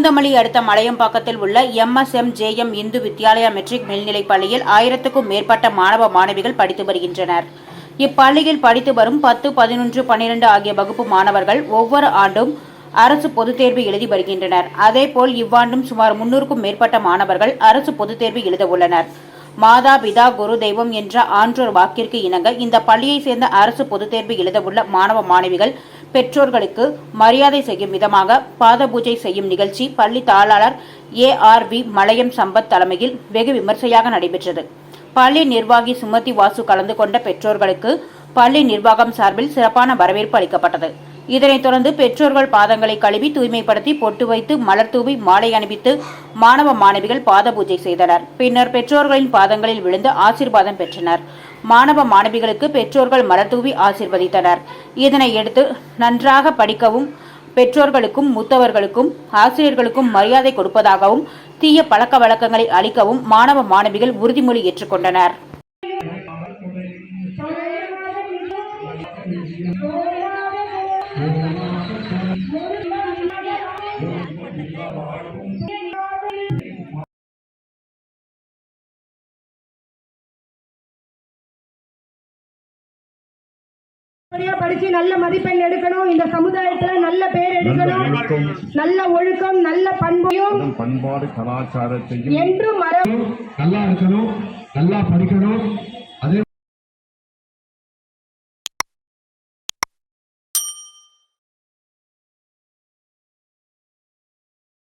பூந்தமல்லி அடுத்த மலையம்பாக்கத்தில் உள்ள MSMJM Hindu Vidyalaya matric மேல்நிலைப் பள்ளியில் 1000க்கும் மேற்பட்ட மாணவ மாணவிகள் படித்து வருகின்றனர். இப்பள்ளியில் படித்து வரும் 10, 11, 12 ஆகிய வகுப்பு மாணவர்கள் ஒவ்வொரு ஆண்டும் அரசு பொதுத் தேர்வு எழுதி வருகின்றனர். அதேபோல் இவ்வாண்டும் சுமார் 300க்கும் மேற்பட்ட மாணவர்கள் அரசு பொதுத் தேர்வு எழுத உள்ளனர். மாதா பிதா குரு தெய்வம் என்ற ஆன்றோர் வாக்கிற்கு இணங்க இந்த பள்ளியை சேர்ந்த அரசு பொதுத் தேர்வு எழுதவுள்ள மாணவ மாணவிகள் பெற்றோர்களுக்கு மரியாதை செய்யும் விதமாக பாத பூஜை செய்யும் நிகழ்ச்சி பள்ளி தாளாளர் ARV மலையம் சம்பத் தலைமையில் வெகு விமர்சையாக நடைபெற்றது. பள்ளி நிர்வாகி சுமதி வாசு கலந்து கொண்ட பெற்றோர்களுக்கு பள்ளி நிர்வாகம் சார்பில் சிறப்பான வரவேற்பு அளிக்கப்பட்டது. இதனைத் தொடர்ந்து பெற்றோர்கள் பாதங்களை கழுவி தூய்மைப்படுத்தி பொட்டு வைத்து மலர் தூவி மாலை அணிவித்து மாணவ மாணவிகள் பாத பூஜை செய்தனர். பின்னர் பெற்றோர்களின் பாதங்களில் விழுந்து ஆசீர்வாதம் பெற்றனர். மாணவ மாணவிகளுக்கு பெற்றோர்கள் மலர் தூவி ஆசீர்வதித்தனர். இதனையடுத்து நன்றாக படிக்கவும் பெற்றோர்களுக்கும் மூத்தவர்களுக்கும் ஆசிரியர்களுக்கும் மரியாதை கொடுப்பதாகவும் தீய பழக்க வழக்கங்களை அளிக்கவும் மாணவ மாணவிகள் உறுதிமொழி ஏற்றுக்கொண்டனர். படிச்சு நல்ல மதிப்பெண் எடுக்கணும், இந்த சமுதாயத்துல நல்ல பேர் எடுக்கணும், நல்ல ஒழுக்கம் நல்ல பண்பையும் பண்பாடு கலாச்சாரத்தையும் என்றும் நல்லா இருக்கணும், நல்லா படிக்கணும்.